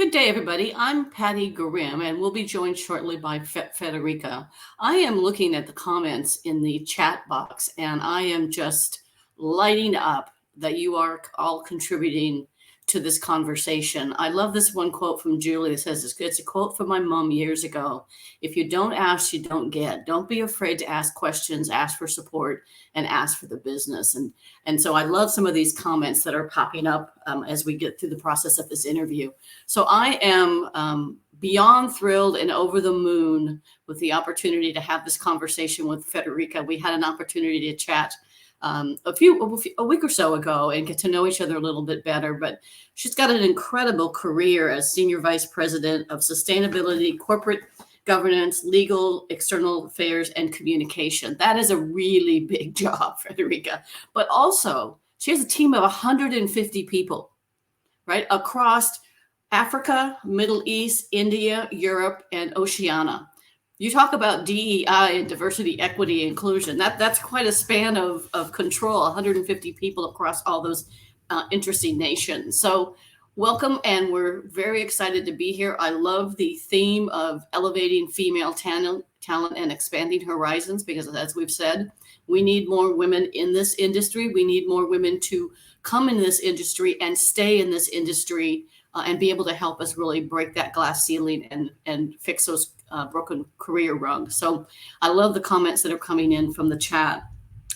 Good day, everybody. I'm Pattie Grimm, and we'll be joined shortly by Friederike. I am looking at the comments in the chat box, and I am just lighting up that you are all contributing to this conversation. I love this one quote from Julie that says, it's a quote from my mom years ago. If you don't ask, you don't get. Don't be afraid to ask questions, ask for support, and ask for the business. And so I love some of these comments that are popping up as we get through the process of this interview. So I am beyond thrilled and over the moon with the opportunity to have this conversation with Friederike. We had an opportunity to chat a week or so ago and get to know each other a little bit better. But she's got an incredible career as Senior Vice President of Sustainability, Corporate Governance, Legal, External Affairs, and Communication. That is a really big job, Friederike. But also, she has a team of 150 people, right, across Africa, Middle East, India, Europe, and Oceania. You talk about DEI and diversity, equity, inclusion. That's quite a span of control, 150 people across all those interesting nations. So welcome, and we're very excited to be here. I love the theme of elevating female talent and expanding horizons, because as we've said, we need more women in this industry. We need more women to come in this industry and stay in this industry and be able to help us really break that glass ceiling and fix those broken career rungs. So I love the comments that are coming in from the chat.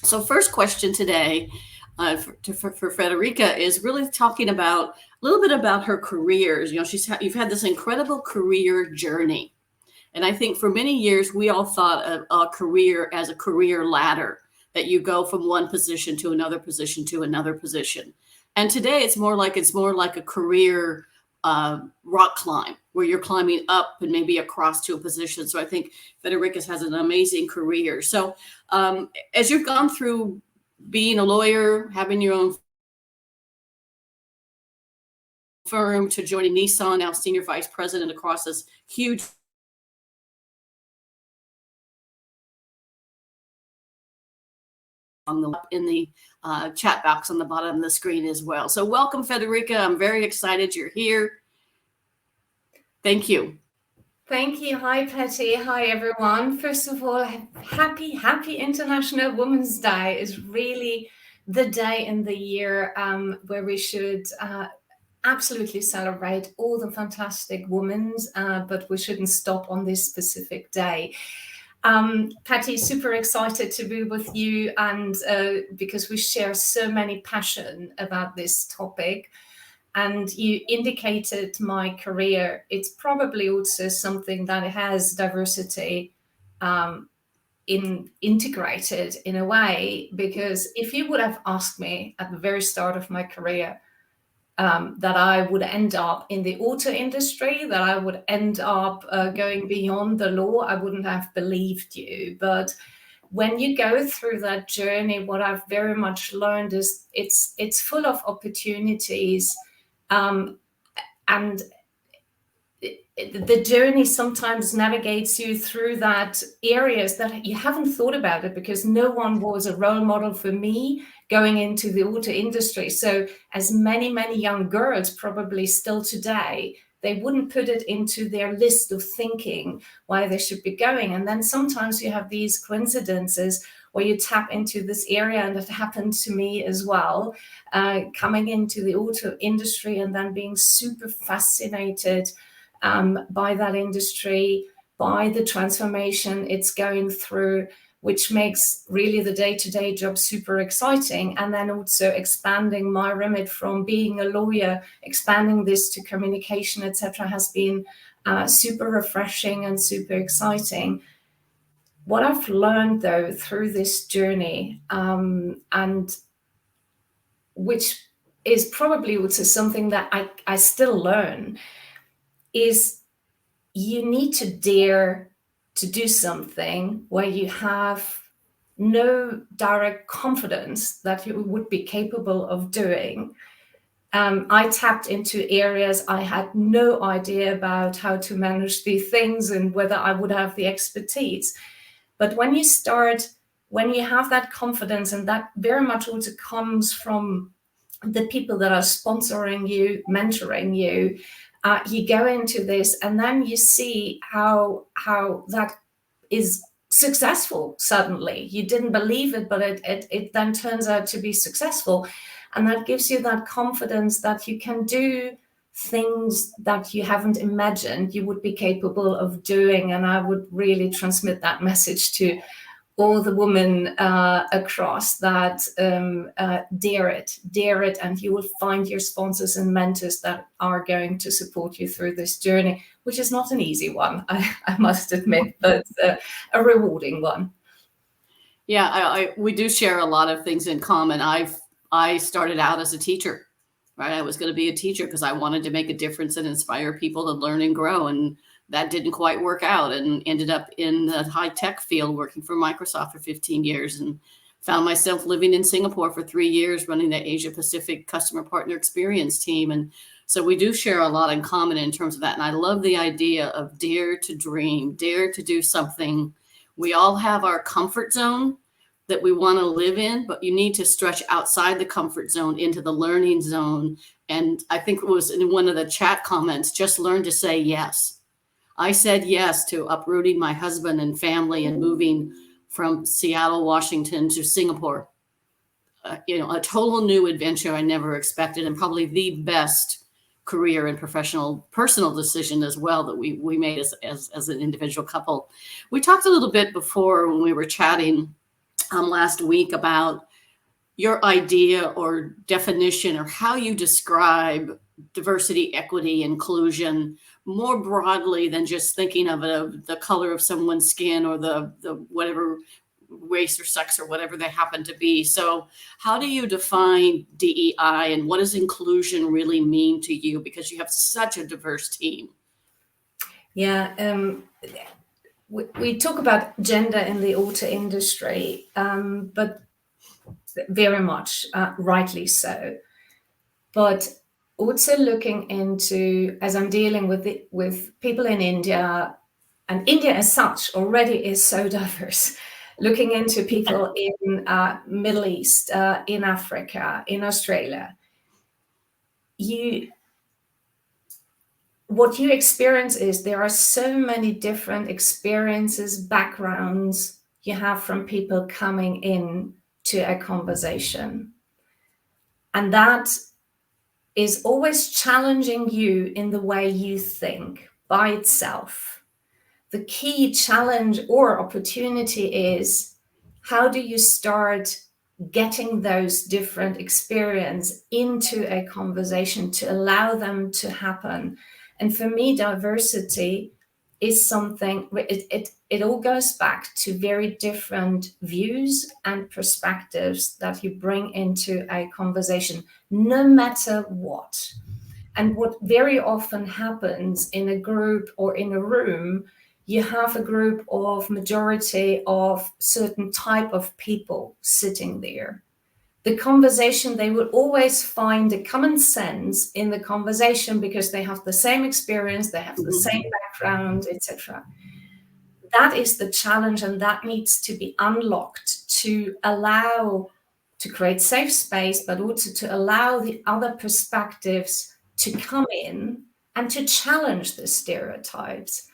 So first question today for Friederike is really talking about a little bit about her careers. You know, you've had this incredible career journey. And I think for many years, we all thought of a career as a career ladder, that you go from one position to another position to another position. And today it's more like a career rock climb, where you're climbing up and maybe across to a position. So I think Friederike has an amazing career. So as you've gone through being a lawyer, having your own firm, to joining Nissan, now Senior Vice President across this huge in the chat box on the bottom of the screen as well. So welcome, Friederike. I'm very excited you're here. Thank you. Thank you. Hi, Pattie. Hi, everyone. First of all, happy International Women's Day is really the day in the year where we should absolutely celebrate all the fantastic women, but we shouldn't stop on this specific day. Pattie, super excited to be with you, and because we share so many passion about this topic. And you indicated my career. It's probably also something that has diversity integrated in a way, because if you would have asked me at the very start of my career that I would end up in the auto industry, that I would end up going beyond the law, I wouldn't have believed you. But when you go through that journey, what I've very much learned is it's full of opportunities. And the journey sometimes navigates you through that areas that you haven't thought about it, because no one was a role model for me going into the auto industry. So as many young girls probably still today, they wouldn't put it into their list of thinking why they should be going. And then sometimes you have these coincidences where you tap into this area, and it happened to me as well, coming into the auto industry and then being super fascinated by that industry, by the transformation it's going through, which makes really the day-to-day job super exciting. And then also expanding my remit from being a lawyer, expanding this to communication, etc., has been super refreshing and super exciting. What I've learned, though, through this journey, and which is probably also something that I still learn, is you need to dare to do something where you have no direct confidence that you would be capable of doing. I tapped into areas I had no idea about how to manage these things and whether I would have the expertise. But when you have that confidence, and that very much also comes from the people that are sponsoring you, mentoring you, you go into this, and then you see how that is successful. Suddenly, you didn't believe it, but it then turns out to be successful, and that gives you that confidence that you can do things that you haven't imagined you would be capable of doing. And I would really transmit that message to all the women across that, dare it, and you will find your sponsors and mentors that are going to support you through this journey, which is not an easy one, I must admit, but a rewarding one. Yeah, we do share a lot of things in common. I started out as a teacher, right? I was going to be a teacher because I wanted to make a difference and inspire people to learn and grow. And that didn't quite work out, and ended up in the high tech field working for Microsoft for 15 years, and found myself living in Singapore for 3 years running the Asia Pacific customer partner experience team. And so we do share a lot in common in terms of that. And I love the idea of dare to dream, dare to do something. We all have our comfort zone that we want to live in, but you need to stretch outside the comfort zone into the learning zone. And I think it was in one of the chat comments, just learn to say yes. I said yes to uprooting my husband and family and moving from Seattle, Washington to Singapore. A total new adventure I never expected, and probably the best career and personal decision as well that we made as an individual couple. We talked a little bit before when we were chatting last week about your idea or definition, or how you describe diversity, equity, inclusion more broadly than just thinking of it of the color of someone's skin or the whatever race or sex or whatever they happen to be. So how do you define DEI, and what does inclusion really mean to you? Because you have such a diverse team. Yeah, we talk about gender in the auto industry, but very much rightly so. But also looking into, as I'm dealing with people in India, and India as such already is so diverse, looking into people in Middle East, in Africa, in Australia, what you experience is there are so many different experiences, backgrounds you have from people coming in to a conversation. And that is always challenging you in the way you think by itself. The key challenge or opportunity is, how do you start getting those different experiences into a conversation to allow them to happen? And for me, diversity is something, it all goes back to very different views and perspectives that you bring into a conversation, no matter what. And what very often happens in a group or in a room, you have a group of majority of certain type of people sitting there. The conversation, they will always find a common sense in the conversation because they have the same experience, they have the same background, etc. That is the challenge, and that needs to be unlocked to allow, to create safe space, but also to allow the other perspectives to come in and to challenge the stereotypes.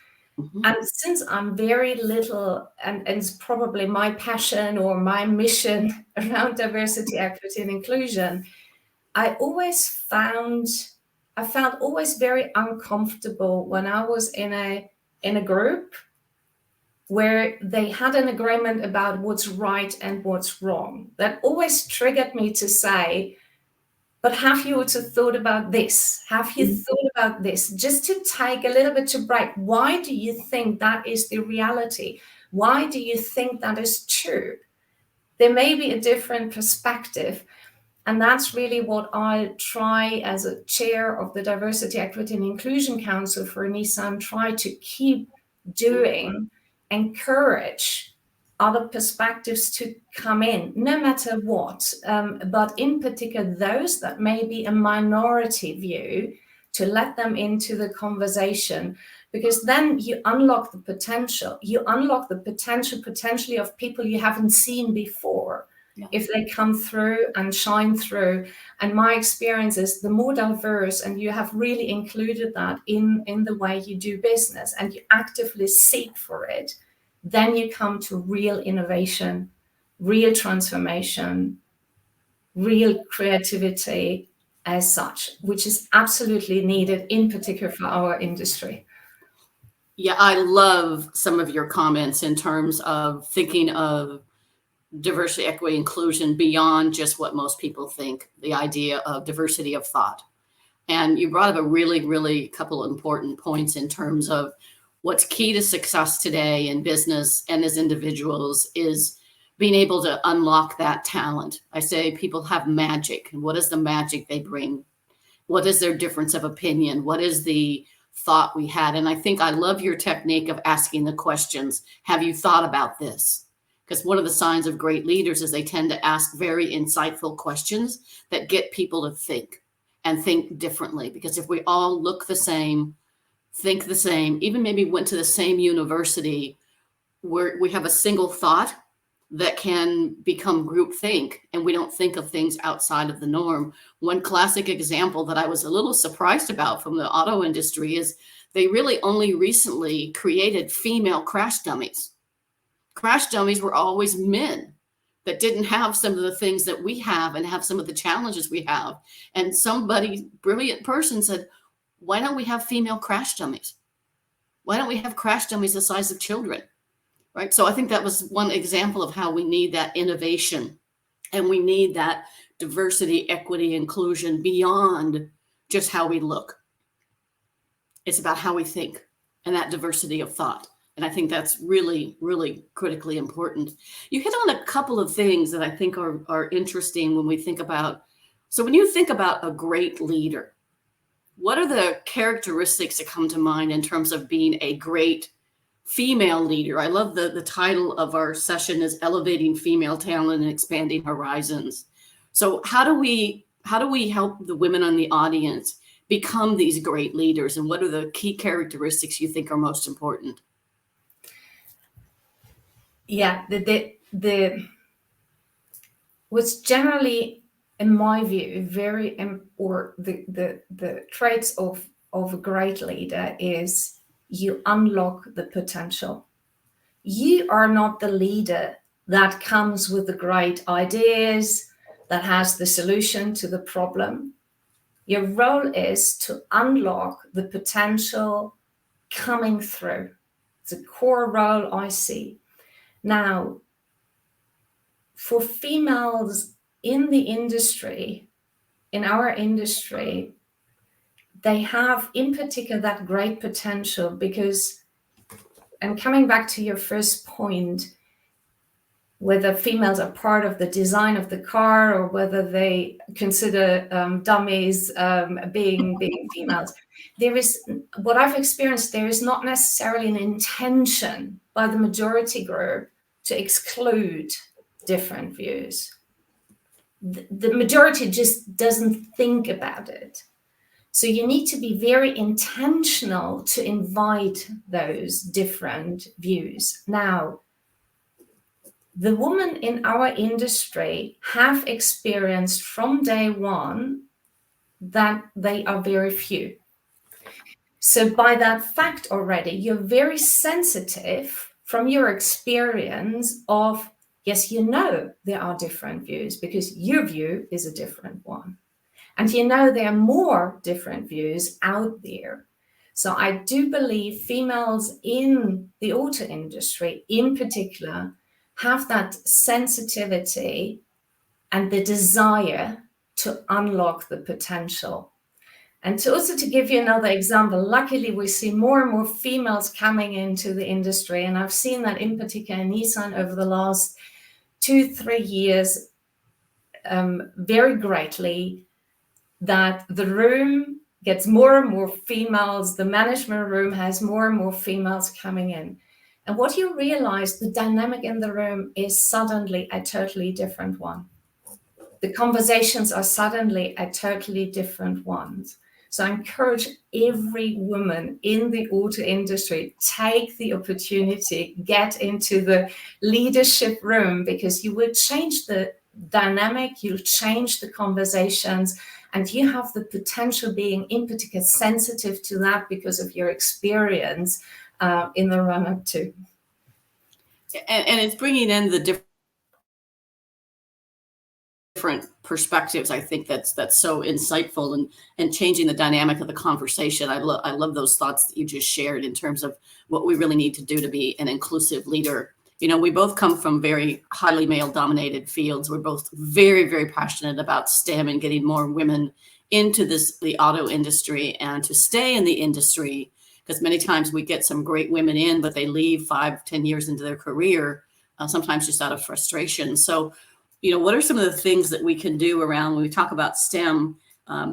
And since I'm very little, and it's probably my passion or my mission around diversity, equity, and inclusion, I found always very uncomfortable when I was in a group where they had an agreement about what's right and what's wrong. That always triggered me to say, but have you also thought about this? Have you thought about this? Just to take a little bit to break. Why do you think that is the reality? Why do you think that is true? There may be a different perspective. And that's really what I try as a chair of the Diversity, Equity and Inclusion Council for Nissan, try to keep doing, encourage other perspectives to come in, no matter what, but in particular those that may be a minority view, to let them into the conversation, because then you unlock the potential. You unlock the potentially of people you haven't seen before. if they come through and shine through. And my experience is the more diverse, and you have really included that in the way you do business and you actively seek for it, then you come to real innovation, real transformation, real creativity as such, which is absolutely needed, in particular for our industry. Yeah, I love some of your comments in terms of thinking of diversity, equity, inclusion beyond just what most people think, the idea of diversity of thought. And you brought up a really, really couple of important points in terms of what's key to success today in business and as individuals is being able to unlock that talent. I say people have magic. And what is the magic they bring? What is their difference of opinion? What is the thought we had? And I think I love your technique of asking the questions. Have you thought about this? Because one of the signs of great leaders is they tend to ask very insightful questions that get people to think and think differently. Because if we all look the same, think the same, even maybe went to the same university, where we have a single thought that can become groupthink, and we don't think of things outside of the norm. One classic example that I was a little surprised about from the auto industry is they really only recently created female crash dummies. Crash dummies were always men that didn't have some of the things that we have and have some of the challenges we have. And somebody, brilliant person, said, why don't we have female crash dummies? Why don't we have crash dummies the size of children? Right. So I think that was one example of how we need that innovation, and we need that diversity, equity, inclusion beyond just how we look. It's about how we think and that diversity of thought. And I think that's really, really critically important. You hit on a couple of things that I think are interesting when we think about. So when you think about a great leader, what are the characteristics that come to mind in terms of being a great female leader? I love the title of our session is Elevating Female Talent and Expanding Horizons. So how do we help the women on the audience become these great leaders? And what are the key characteristics you think are most important? Yeah, the what's generally, in my view, the traits of a great leader is you unlock the potential. You are not the leader that comes with the great ideas, that has the solution to the problem. Your role is to unlock the potential coming through. It's a core role I see. Now, for females in the industry, in our industry, they have in particular that great potential because, and coming back to your first point, whether females are part of the design of the car or whether they consider dummies being females, there is, what I've experienced, there is not necessarily an intention by the majority group to exclude different views. The majority just doesn't think about it. So you need to be very intentional to invite those different views. Now, the women in our industry have experienced from day one that they are very few. So by that fact already, you're very sensitive from your experience of, yes, you know there are different views because your view is a different one. And you know there are more different views out there. So I do believe females in the auto industry in particular have that sensitivity and the desire to unlock the potential. And to also to give you another example, luckily we see more and more females coming into the industry. And I've seen that in particular in Nissan over the last 2-3 years very greatly, that the room gets more and more females, the management room has more and more females coming in. And what you realize, the dynamic in the room is suddenly a totally different one. The conversations are suddenly a totally different ones. So I encourage every woman in the auto industry, take the opportunity, get into the leadership room, because you will change the dynamic, you'll change the conversations, and you have the potential being in particular sensitive to that because of your experience in the run-up to. And it's bringing in the different perspectives. I think that's so insightful and changing the dynamic of the conversation. I love those thoughts that you just shared in terms of what we really need to do to be an inclusive leader. You know, we both come from very highly male dominated fields. We're both very, very passionate about STEM and getting more women into the auto industry and to stay in the industry, because many times we get some great women in, but they leave 5-10 years into their career, sometimes just out of frustration. So, you know, what are some of the things that we can do around when we talk about STEM?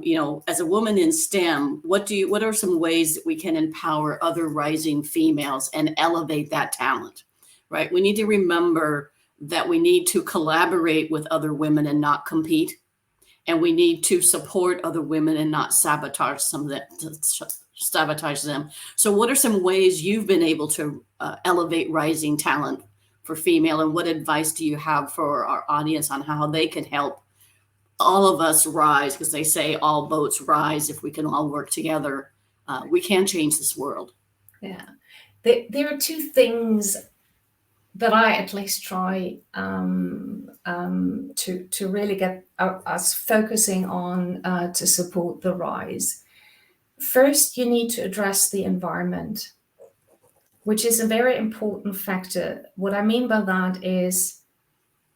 You know, as a woman in STEM, what are some ways that we can empower other rising females and elevate that talent, right? We need to remember that we need to collaborate with other women and not compete. And we need to support other women and not sabotage them. So what are some ways you've been able to elevate rising talent for female, and what advice do you have for our audience on how they can help all of us rise? Because they say all boats rise if we can all work together. We can change this world. Yeah, there are two things that I at least try to really get us focusing on to support the rise. First, you need to address the environment, which is a very important factor. What I mean by that is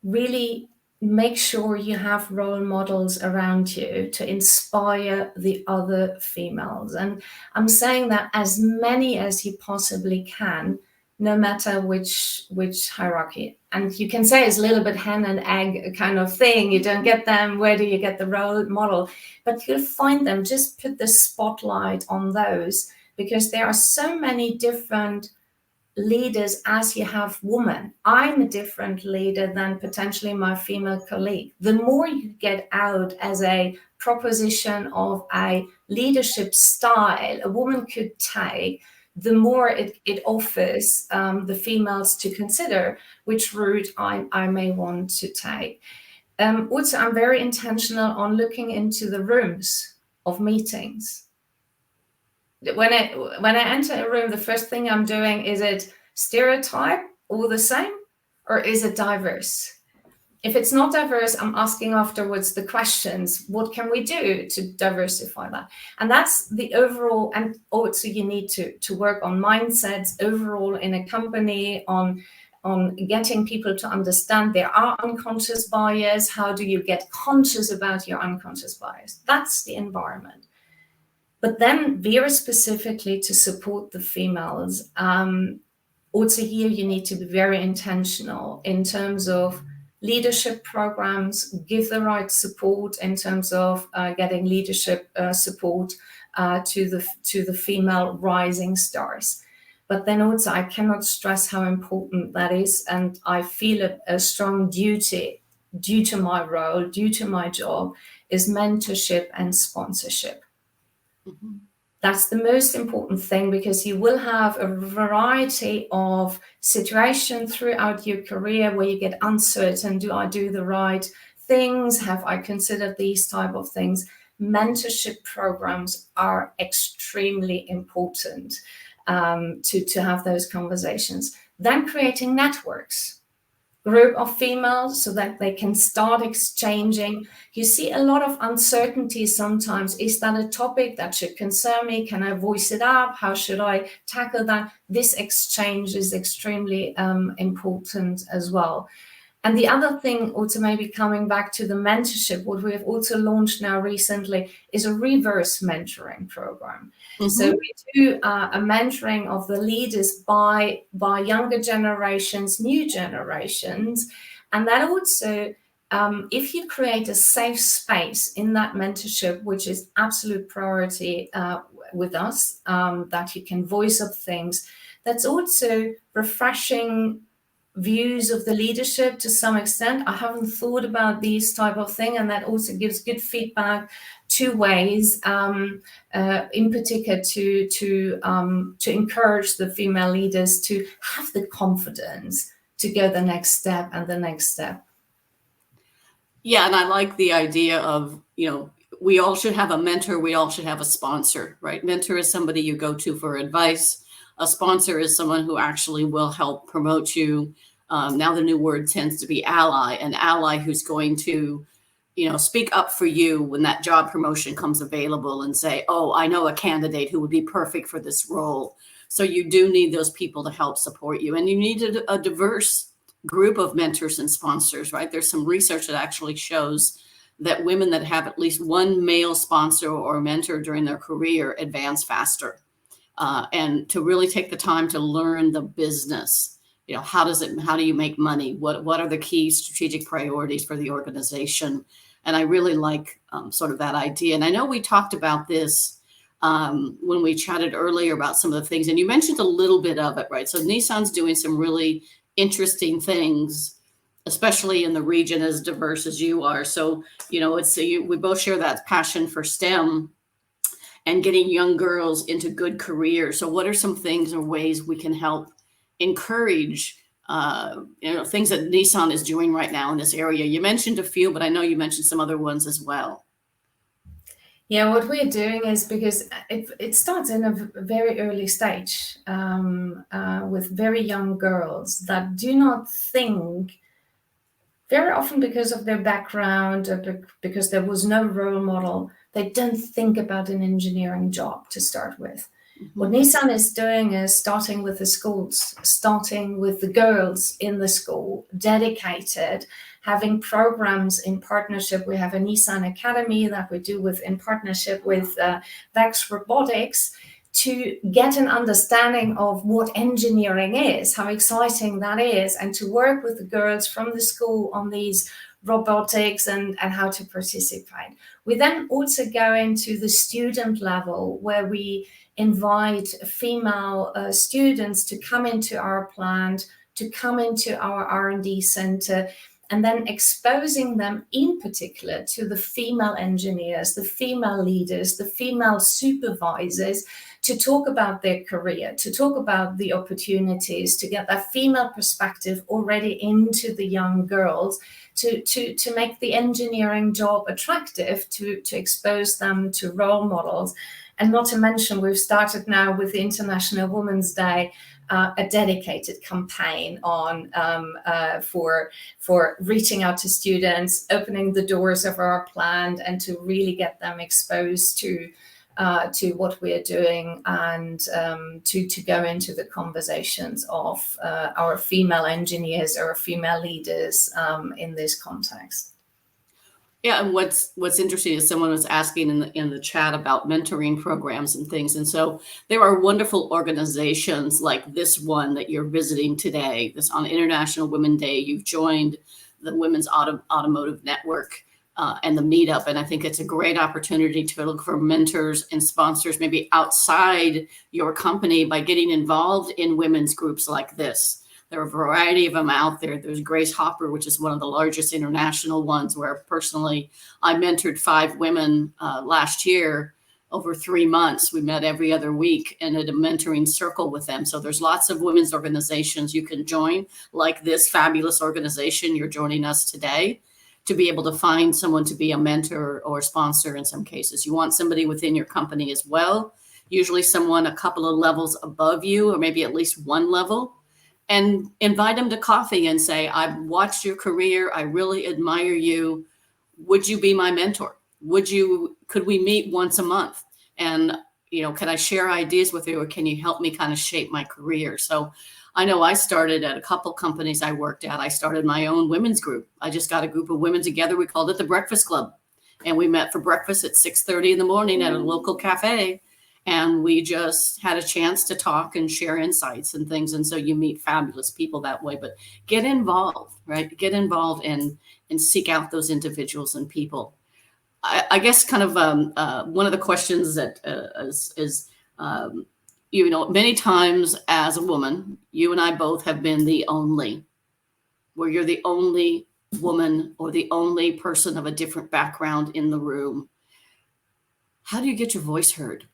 really make sure you have role models around you to inspire the other females. And I'm saying that as many as you possibly can, no matter which hierarchy. And you can say it's a little bit hen and egg kind of thing. You don't get them, where do you get the role model? But you'll find them, just put the spotlight on those, because there are so many different leaders as you have women. I'm a different leader than potentially my female colleague. The more you get out as a proposition of a leadership style a woman could take, the more it offers the females to consider which route I may want to take. Also, I'm very intentional on looking into the rooms of meetings. When I enter a room, the first thing I'm doing, is it stereotype, all the same, or is it diverse? If it's not diverse, I'm asking afterwards the questions, what can we do to diversify that? And that's the overall, and also you need to work on mindsets overall in a company, on getting people to understand there are unconscious bias. How do you get conscious about your unconscious bias? That's the environment. But then very specifically to support the females, also here you need to be very intentional in terms of leadership programs, give the right support in terms of getting leadership support to the female rising stars. But then also I cannot stress how important that is, and I feel a strong duty due to my role, due to my job, is mentorship and sponsorship. Mm-hmm. That's the most important thing, because you will have a variety of situations throughout your career where you get uncertain. Do I do the right things? Have I considered these type of things? Mentorship programs are extremely important to have those conversations. Then creating networks. Group of females so that they can start exchanging. You see a lot of uncertainty sometimes. Is that a topic that should concern me? Can I voice it up? How should I tackle that? This exchange is extremely important as well. And the other thing, also maybe coming back to the mentorship, what we have also launched now recently is a reverse mentoring program. Mm-hmm. So we do a mentoring of the leaders by younger generations, new generations. And that also, if you create a safe space in that mentorship, which is absolute priority with us, that you can voice up things, that's also refreshing views of the leadership to some extent. I haven't thought about these type of thing, and that also gives good feedback two ways, in particular to encourage the female leaders to have the confidence to go the next step and the next step. Yeah, and I like the idea of, we all should have a mentor, we all should have a sponsor, right? Mentor is somebody you go to for advice. A sponsor is someone who actually will help promote you. Now the new word tends to be ally, an ally who's going to, speak up for you when that job promotion comes available and say, oh, I know a candidate who would be perfect for this role. So you do need those people to help support you, and you need a diverse group of mentors and sponsors, right? There's some research that actually shows that women that have at least one male sponsor or mentor during their career advance faster. And to really take the time to learn the business. How do you make money? What are the key strategic priorities for the organization? And I really like sort of that idea. And I know we talked about this when we chatted earlier about some of the things, and you mentioned a little bit of it, right? So Nissan's doing some really interesting things, especially in the region as diverse as you are. So, we both share that passion for STEM and getting young girls into good careers. So what are some things or ways we can help encourage things that Nissan is doing right now in this area? You mentioned a few, but I know you mentioned some other ones as well. Yeah, what we're doing is, because it starts in a very early stage with very young girls that do not think, very often because of their background or because there was no role model, they don't think about an engineering job to start with. Mm-hmm. What Nissan is doing is starting with the schools, starting with the girls in the school, dedicated, having programs in partnership. We have a Nissan Academy that we do in partnership with Vex Robotics, to get an understanding of what engineering is, how exciting that is, and to work with the girls from the school on these robotics and how to participate. We then also go into the student level, where we invite female students to come into our plant, to come into our R&D center, and then exposing them in particular to the female engineers, the female leaders, the female supervisors, to talk about their career, to talk about the opportunities, to get that female perspective already into the young girls, to make the engineering job attractive, to expose them to role models. And not to mention, we've started now with the International Women's Day, a dedicated campaign on for reaching out to students, opening the doors of our plant, and to really get them exposed to what we are doing, and to go into the conversations of our female engineers or female leaders in this context. Yeah, and what's interesting is someone was asking in the chat about mentoring programs and things, and so there are wonderful organizations like this one that you're visiting today. This on International Women's Day, you've joined the Women's Automotive Network and the meetup, and I think it's a great opportunity to look for mentors and sponsors, maybe outside your company, by getting involved in women's groups like this. There are a variety of them out there. There's Grace Hopper, which is one of the largest international ones, where personally I mentored 5 women last year over 3 months. We met every other week and did a mentoring circle with them. So there's lots of women's organizations you can join, like this fabulous organization you're joining us today, to be able to find someone to be a mentor or sponsor in some cases. You want somebody within your company as well, usually someone a couple of levels above you, or maybe at least one level. And invite them to coffee and say, I've watched your career. I really admire you. Would you be my mentor? Could we meet once a month? And, can I share ideas with you, or can you help me kind of shape my career? So I know I started at a couple companies I worked at. I started my own women's group. I just got a group of women together. We called it the Breakfast Club. And we met for breakfast at 6:30 in the morning at a local cafe. And we just had a chance to talk and share insights and things. And so you meet fabulous people that way. But get involved, right? Get involved and seek out those individuals and people. I guess kind of one of the questions that is many times as a woman, you and I both have been the only, where you're the only woman or the only person of a different background in the room. How do you get your voice heard?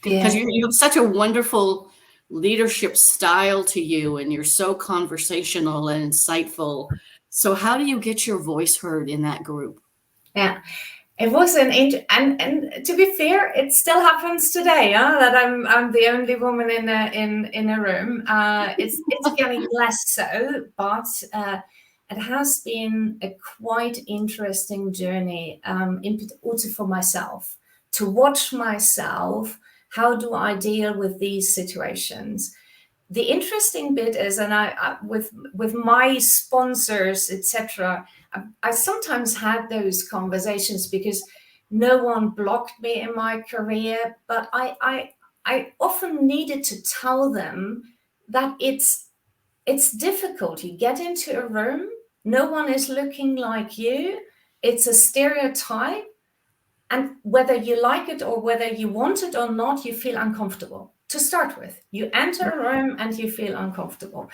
Because you have such a wonderful leadership style to you, and you're so conversational and insightful. So how do you get your voice heard in that group? Yeah. It was and to be fair, it still happens today. That I'm the only woman in a room. It's getting less so, but it has been a quite interesting journey. Also for myself, to watch myself. How do I deal with these situations? The interesting bit is, and I with my sponsors, etc. I sometimes had those conversations because no one blocked me in my career, but I often needed to tell them that it's difficult. You get into a room, no one is looking like you. It's a stereotype, and whether you like it or whether you want it or not, you feel uncomfortable. To start with, you enter a room and you feel uncomfortable.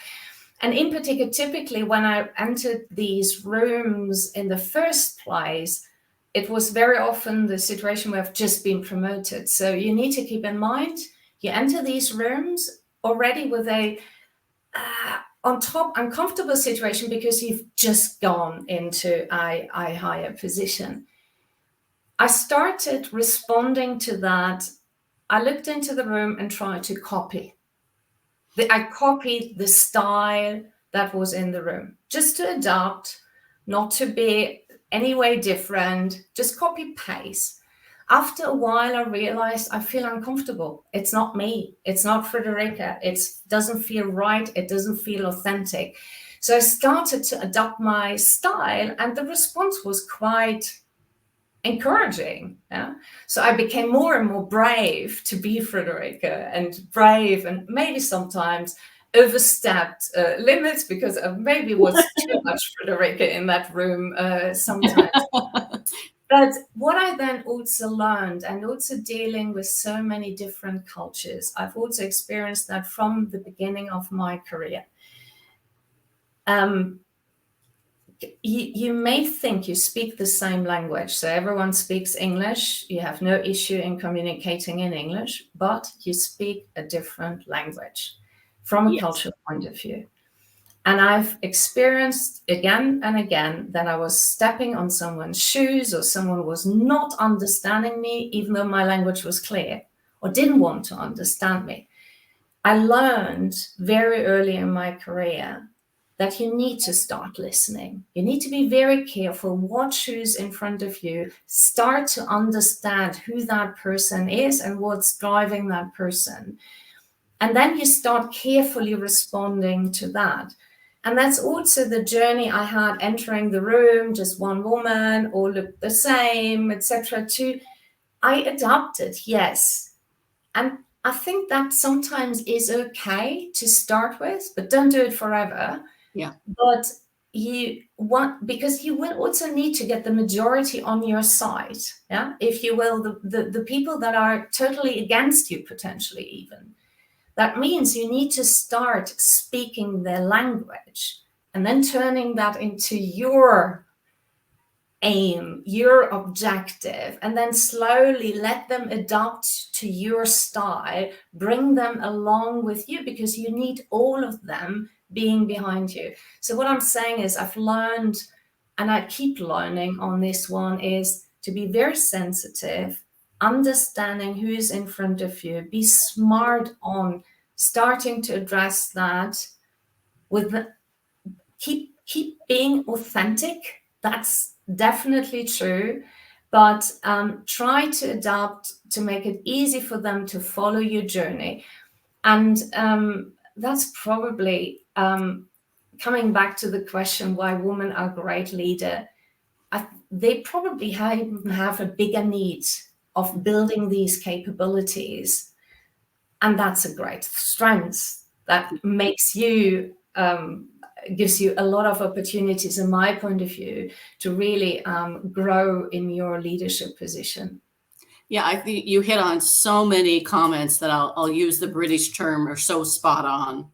And in particular, typically when I entered these rooms in the first place, it was very often the situation where I've just been promoted. So you need to keep in mind, you enter these rooms already with a on top uncomfortable situation because you've just gone into a higher position. I started responding to that. I looked into the room and tried to copy. I copied the style that was in the room, just to adapt, not to be any way different, just copy paste. After a while, I realized I feel uncomfortable. It's not me. It's not Friederike. It doesn't feel right. It doesn't feel authentic. So I started to adapt my style, and the response was quite encouraging. Yeah. So I became more and more brave to be Friederike, and brave, and maybe sometimes overstepped limits because maybe was too much Friederike in that room sometimes. But what I then also learned, and also dealing with so many different cultures, I've also experienced that from the beginning of my career. You may think you speak the same language, so everyone speaks English, you have no issue in communicating in English, but you speak a different language from a cultural point of view. And I've experienced again and again that I was stepping on someone's shoes, or someone was not understanding me, even though my language was clear, or didn't want to understand me. I learned very early in my career that you need to start listening. You need to be very careful, watch who's in front of you, start to understand who that person is and what's driving that person. And then you start carefully responding to that. And that's also the journey I had entering the room, just one woman, all looked the same, etc. I adapted, yes. And I think that sometimes is okay to start with, but don't do it forever. Yeah. But because you will also need to get the majority on your side. Yeah. If you will, the people that are totally against you, potentially even. That means you need to start speaking their language and then turning that into your aim, your objective, and then slowly let them adapt to your style, bring them along with you, because you need all of them being behind you. So what I'm saying is I've learned, and I keep learning on this one, is to be very sensitive, understanding who's in front of you, be smart on starting to address that with keep being authentic. That's definitely true, but try to adapt to make it easy for them to follow your journey. And that's probably coming back to the question why women are great leaders. They probably have a bigger need of building these capabilities, and that's a great strength that makes you gives you a lot of opportunities, in my point of view, to really grow in your leadership position. Yeah, I think you hit on so many comments that I'll use the British term, are so spot on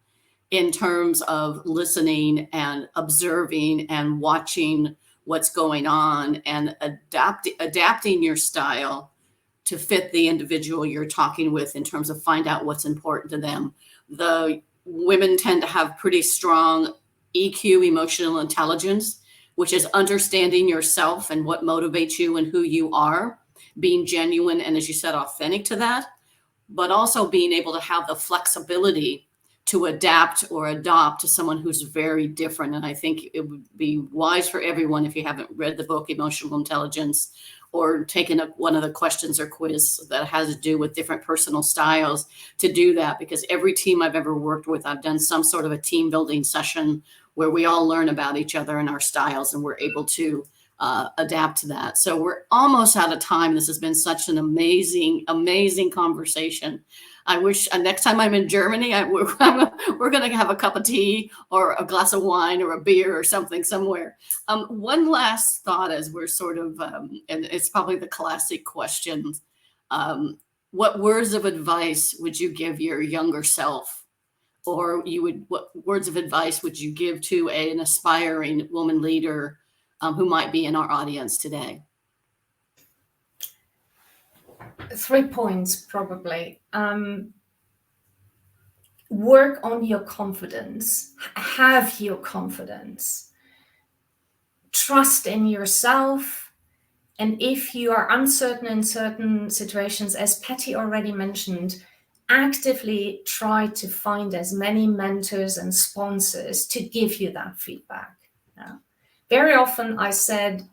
in terms of listening and observing and watching what's going on and adapting your style to fit the individual you're talking with, in terms of find out what's important to them. The women tend to have pretty strong EQ, emotional intelligence, which is understanding yourself and what motivates you and who you are, being genuine and, as you said, authentic to that, but also being able to have the flexibility to adapt or adopt to someone who's very different. And I think it would be wise for everyone, if you haven't read the book Emotional Intelligence or taken one of the questions or quiz that has to do with different personal styles, to do that, because every team I've ever worked with, I've done some sort of a team building session where we all learn about each other and our styles, and we're able to adapt to that. So we're almost out of time. This has been such an amazing, amazing conversation. I wish next time I'm in Germany, we're going to have a cup of tea or a glass of wine or a beer or something somewhere. One last thought as we're sort of, and it's probably the classic question, what words of advice would you give your younger self? Or what words of advice would you give to an aspiring woman leader who might be in our audience today? 3 points, probably. Work on your confidence. Have your confidence. Trust in yourself. And if you are uncertain in certain situations, as Pattie already mentioned, actively try to find as many mentors and sponsors to give you that feedback. Yeah. Very often I said,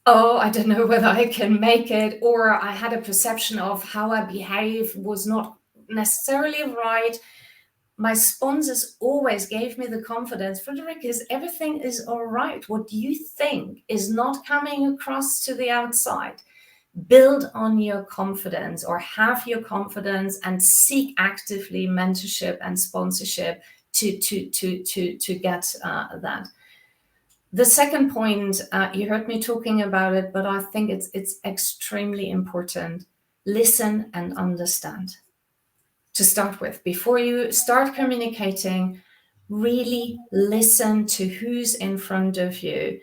oh, I don't know whether I can make it, or I had a perception of how I behave was not necessarily right. My sponsors always gave me the confidence, Friederike, everything is all right. What you think is not coming across to the outside. Build on your confidence, or have your confidence, and seek actively mentorship and sponsorship to get that. The second point, you heard me talking about it, but I think it's extremely important. Listen and understand. To start with, before you start communicating, really listen to who's in front of you.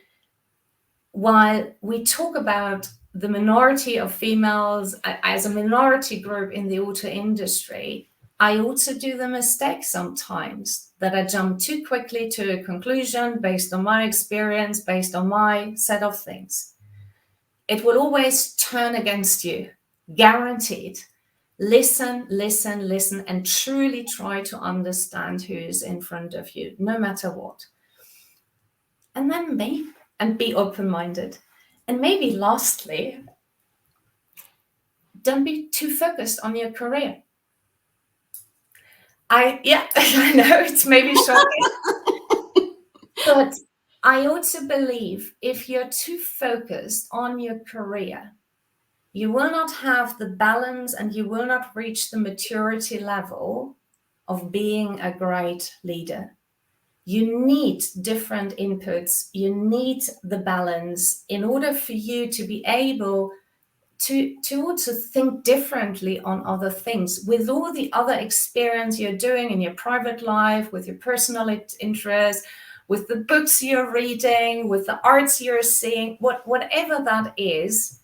While we talk about the minority of females as a minority group in the auto industry, I also do the mistake sometimes that I jump too quickly to a conclusion based on my experience, based on my set of things. It will always turn against you, guaranteed. Listen, listen, listen, and truly try to understand who is in front of you, no matter what. And then be open-minded. And maybe lastly, don't be too focused on your career. I know it's maybe shocking, but I also believe if you're too focused on your career, you will not have the balance and you will not reach the maturity level of being a great leader. You need different inputs. You need the balance in order for you to be able to also think differently on other things. With all the other experience you're doing in your private life, with your personal interests, with the books you're reading, with the arts you're seeing, whatever that is,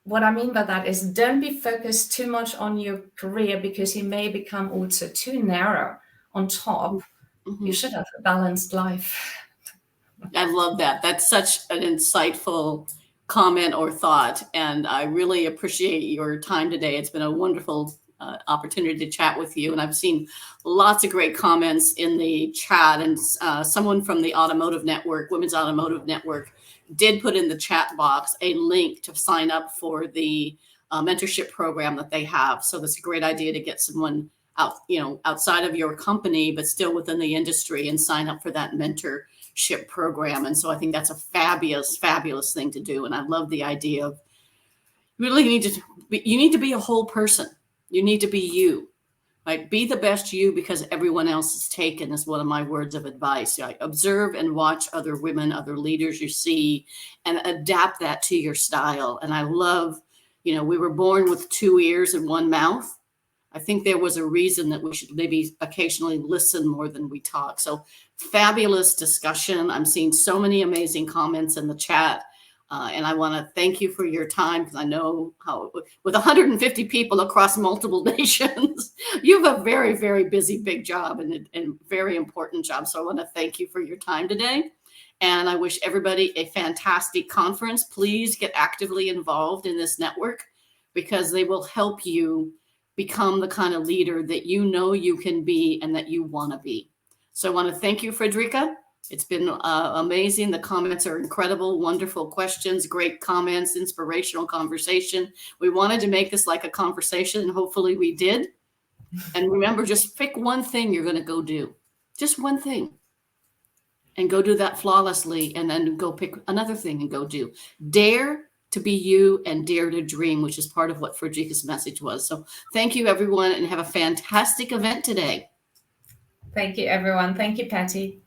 what I mean by that is don't be focused too much on your career, because you may become also too narrow on top. Mm-hmm. You should have a balanced life. I love that. That's such an insightful comment or thought, and I really appreciate your time today. It's been a wonderful opportunity to chat with you, and I've seen lots of great comments in the chat, and someone from the Automotive Network, Women's Automotive Network, did put in the chat box a link to sign up for the mentorship program that they have. So that's a great idea to get someone outside of your company, but still within the industry, and sign up for that mentorship program. And so I think that's a fabulous, fabulous thing to do. And I love the idea of you need to be a whole person. You need to be you, right? Be the best you, because everyone else is taken, is one of my words of advice. Like, observe and watch other women, other leaders you see, and adapt that to your style. And I love, we were born with 2 ears and 1 mouth. I think there was a reason that we should maybe occasionally listen more than we talk. So fabulous discussion. I'm seeing so many amazing comments in the chat. And I want to thank you for your time, because I know how, with 150 people across multiple nations, you have a very, very busy, big job, and very important job. So I want to thank you for your time today. And I wish everybody a fantastic conference. Please get actively involved in this network, because they will help you become the kind of leader that you know you can be and that you want to be. So I want to thank you, Friederike. It's been amazing. The comments are incredible, wonderful questions, great comments, inspirational conversation. We wanted to make this like a conversation, and hopefully we did. And remember, just pick one thing you're going to go do. Just one thing. And go do that flawlessly, and then go pick another thing and go do. Dare to be you and dare to dream, which is part of what Friederike's message was. So thank you, everyone, and have a fantastic event today. Thank you, everyone. Thank you, Pattie.